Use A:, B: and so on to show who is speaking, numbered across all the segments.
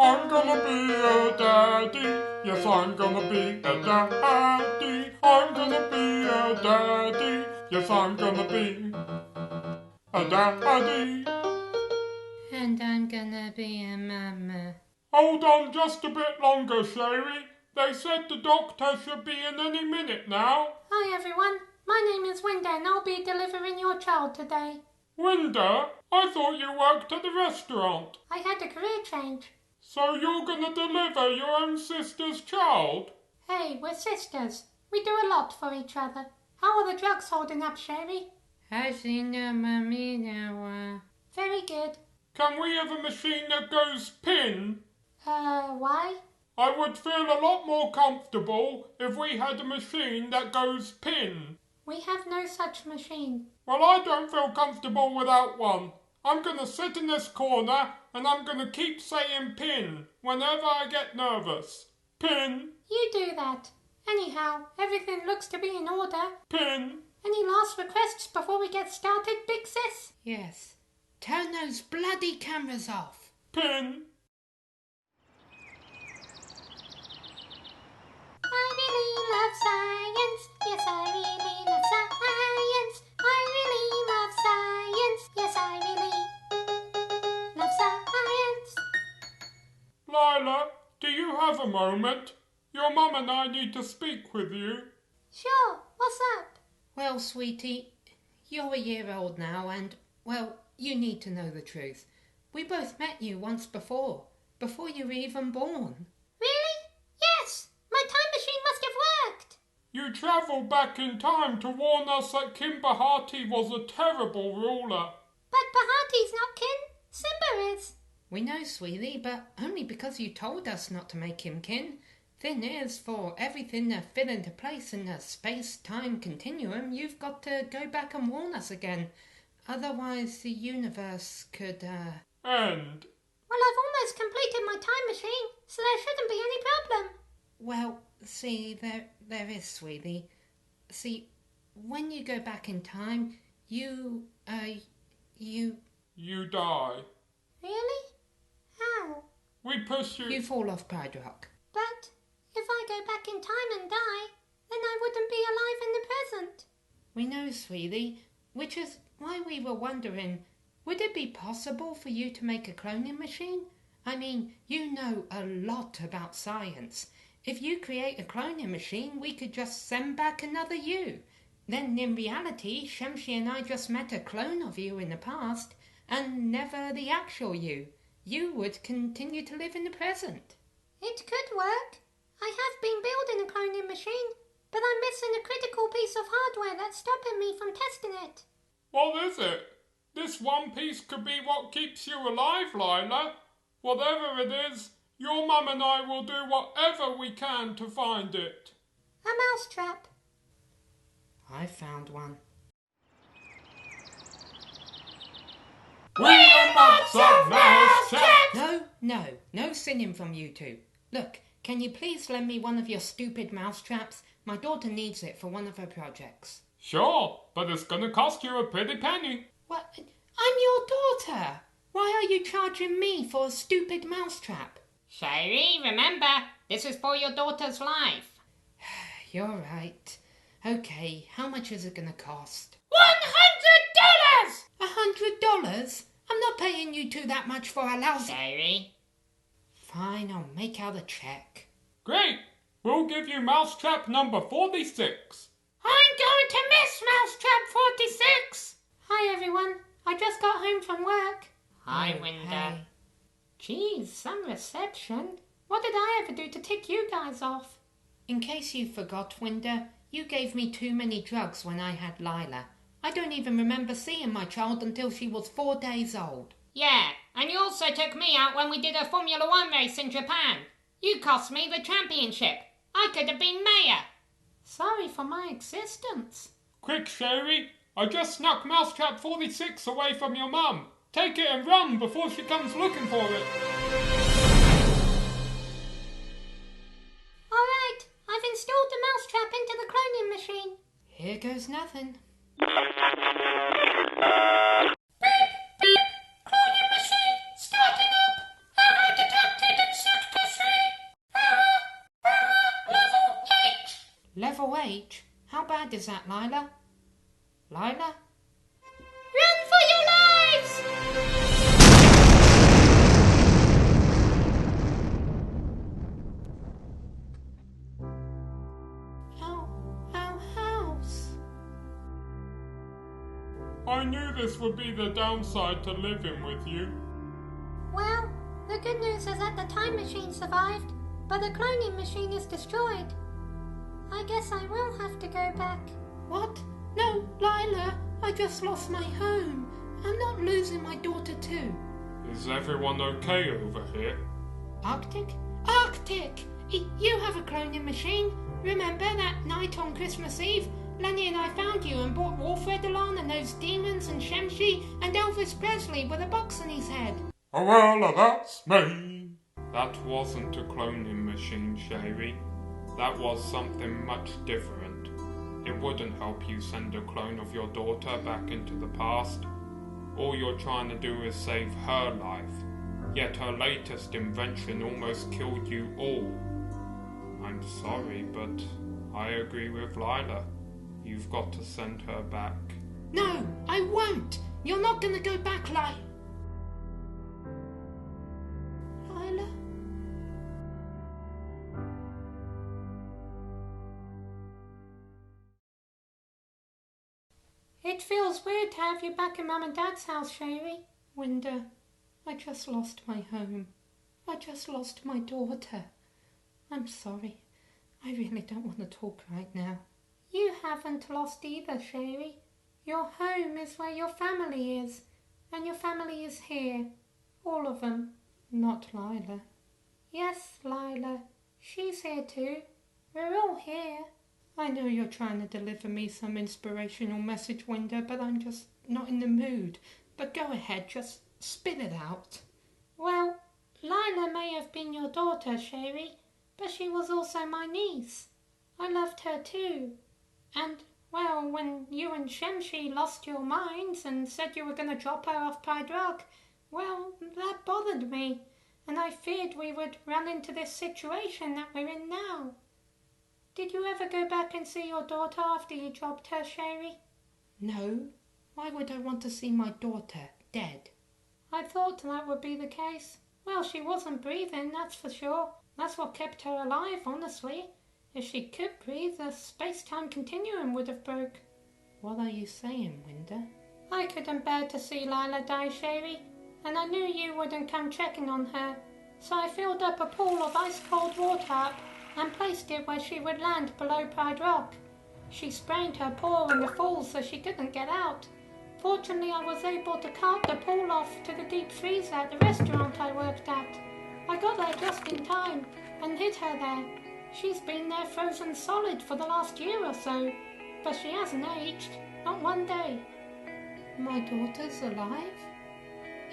A: I'm gonna be a daddy. Yes, I'm gonna be a daddy. I'm gonna be a daddy. Yes, I'm gonna be a daddy.
B: And I'm gonna be a mama.
A: Hold on just a bit longer, Shairi. They said the doctor should be in any minute now.
B: Hi everyone, my name is Winda and I'll be delivering your child today.
A: Winda, I thought you worked at the restaurant.
B: I had a career change.
A: So you're gonna deliver your own sister's child?
B: Hey, we're sisters. We do a lot for each other. How are the drugs holding up, Shairi? Very good.
A: Can we have a machine that goes pin?
B: Why?
A: I would feel a lot more comfortable if we had a machine that goes pin.
B: We have no such machine.
A: Well, I don't feel comfortable without one. I'm gonna sit in this corner and I'm gonna keep saying pin whenever I get nervous. Pin.
B: You do that. Anyhow, everything looks to be in order.
A: Pin.
B: Any last requests before we get started, Big Sis?
C: Yes. Turn those bloody cameras off.
A: Pin.
B: I really love science. Yes, I really love science. I really love science. Yes, I really love science.
A: Lila, do you have a moment? Your mum and I need to speak with you.
B: Sure, what's up?
C: Well, sweetie, you're a year old now and, well, you need to know the truth. We both met you once before you were even born.
B: Really? Yes! My time machine must have worked!
A: You travelled back in time to warn us that King Bahati was a terrible ruler.
B: But Bahati's not kin. Simba is.
C: We know, sweetie, but only because you told us not to make him kin. Thing is, for everything to fit into place in the space-time continuum, you've got to go back and warn us again. Otherwise, the universe could,
A: End.
B: Well, I've almost completed my time machine, so there shouldn't be any problem.
C: Well, see, there is, sweetie. See, when you go back in time, you
A: You die.
B: Really? How?
A: We push you...
C: You fall off Pride Rock.
B: But if I go back in time and die, then I wouldn't be alive in the present.
C: We know, sweetie, which is why we were wondering, would it be possible for you to make a cloning machine? I mean, you know a lot about science. If you create a cloning machine, we could just send back another you. Then in reality, Shamshi and I just met a clone of you in the past, and never the actual you. You would continue to live in the present.
B: It could work. I have been building a cloning machine, but I'm missing a critical piece of hardware that's stopping me from testing it.
A: What is it? This one piece could be what keeps you alive, Lila. Whatever it is, your mum and I will do whatever we can to find it.
B: A mousetrap.
C: I found one.
A: We are lots of mousetraps!
C: No singing from you two. Look, can you please lend me one of your stupid mousetraps? My daughter needs it for one of her projects.
A: Sure, but it's gonna cost you a pretty penny.
C: What? I'm your daughter! Why are you charging me for a stupid mousetrap?
D: Shairi, remember, this is for your daughter's life.
C: You're right. Okay, how much is it gonna cost?
D: $100!
C: $100? I'm not paying you two that much for a lousy...
D: Shairi.
C: Fine, I'll make out a check.
A: Great! We'll give you mousetrap number 46.
D: I'm going to miss Mousetrap 46!
B: Hi everyone, I just got home from work.
D: Hi,
C: Oh,
D: Winda.
C: hey.
B: Geez, some reception. What did I ever do to tick you guys off?
C: In case you forgot, Winda, you gave me too many drugs when I had Lila. I don't even remember seeing my child until she was 4 days old.
D: Yeah, and you also took me out when we did a Formula One race in Japan. You cost me the championship. I could have been mayor.
B: Sorry for my existence.
A: Quick, Shairi, I just snuck mousetrap 46 away from your mum. Take it and run before she comes looking for it.
B: Alright, I've installed the mousetrap into the cloning machine.
C: Here goes nothing.
D: Cloning machine starting up. Error detected in
C: Level H? How bad is that, Lila? Lila?
B: Run for your lives!
C: Our house.
A: I knew this would be the downside to living with you.
B: Well, the good news is that the time machine survived, but the cloning machine is destroyed. I guess I will have to go back.
C: What? No, Lila, I just lost my home. I'm not losing my daughter too.
A: Is everyone okay over here?
C: Arctic? Arctic! You have a cloning machine. Remember that night on Christmas Eve? Lenny and I found you and brought Wolfred along and those demons and Shemshi and Elvis Presley with a box on his head.
A: Oh well, that's me. That wasn't a cloning machine, Shairi. That was something much different. It wouldn't help you send a clone of your daughter back into the past. All you're trying to do is save her life. Yet her latest invention almost killed you all. I'm sorry, but I agree with Lila. You've got to send her back.
C: No, I won't. You're not going to go back, Lila.
B: It feels weird to have you back in Mum and Dad's house, Shairi.
C: Winder, I just lost my home. I just lost my daughter. I'm sorry. I really don't want to talk right now.
B: You haven't lost either, Shairi. Your home is where your family is, and your family is here. All of them.
C: Not Lila.
B: Yes, Lila. She's here too. We're all here.
C: I know you're trying to deliver me some inspirational message, Winder, but I'm just not in the mood. But go ahead, just spit it out.
B: Well, Lila may have been your daughter, Shairi, but she was also my niece. I loved her too. And, well, when you and Shemshi lost your minds and said you were going to drop her off Pied Rock, well, that bothered me, and I feared we would run into this situation that we're in now. Did you ever go back and see your daughter after you dropped her, Shairi?
C: No. Why would I want to see my daughter dead?
B: I thought that would be the case. Well, she wasn't breathing, that's for sure. That's what kept her alive, honestly. If she could breathe, the space-time continuum would have broke.
C: What are you saying, Winder?
B: I couldn't bear to see Lila die, Shairi, and I knew you wouldn't come checking on her. So I filled up a pool of ice-cold water up and placed it where she would land below Pied Rock. She sprained her paw in the fall so she couldn't get out. Fortunately, I was able to cart the pool off to the deep freezer at the restaurant I worked at. I got there just in time and hid her there. She's been there frozen solid for the last year or so, but she hasn't aged, not one day.
C: My daughter's alive?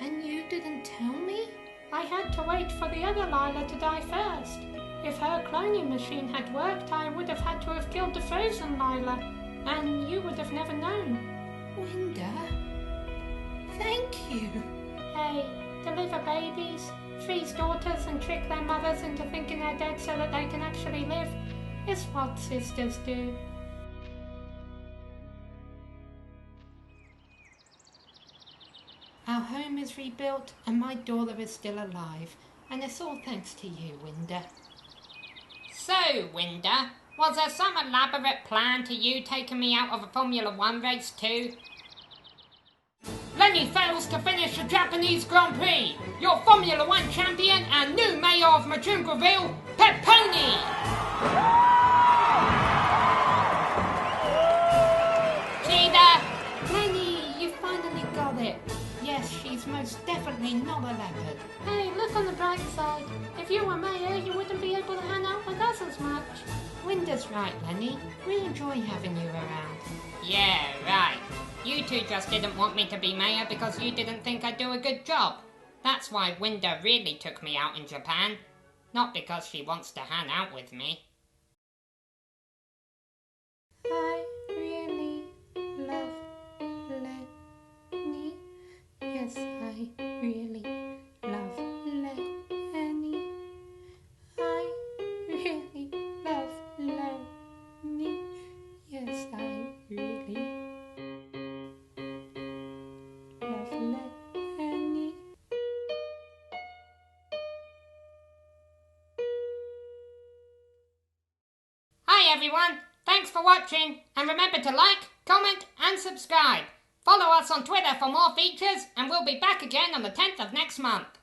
C: And you didn't tell me?
B: I had to wait for the other Lila to die first. If her cloning machine had worked, I would have had to have killed the frozen Lila, and you would have never known.
C: Winder, thank you.
B: Hey, deliver babies, freeze daughters and trick their mothers into thinking they're dead so that they can actually live. It's what sisters do.
C: Our home is rebuilt and my daughter is still alive, and it's all thanks to you, Winder.
D: So, Winder, was there some elaborate plan to you taking me out of a Formula One race too? Lenny fails to finish the Japanese Grand Prix. Your Formula One champion and new mayor of Majungreville, Peponi! Cheetah!
C: Lenny, you finally got it. Yes, she's most definitely not a leopard.
B: Hey, look on the bright side. If you were mayor, you wouldn't be able to hang out with us as much.
C: Winder's right, Lenny. We enjoy having you around.
D: Yeah, right. You two just didn't want me to be mayor because you didn't think I'd do a good job. That's why Winder really took me out in Japan. Not because she wants to hang out with me.
C: I really love Lenny. Yes, I really love Lenny. I really love Lenny.
D: Bye everyone. Thanks for watching, and remember to like, comment and subscribe. Follow us on Twitter for more features, and we'll be back again on the 10th of next month.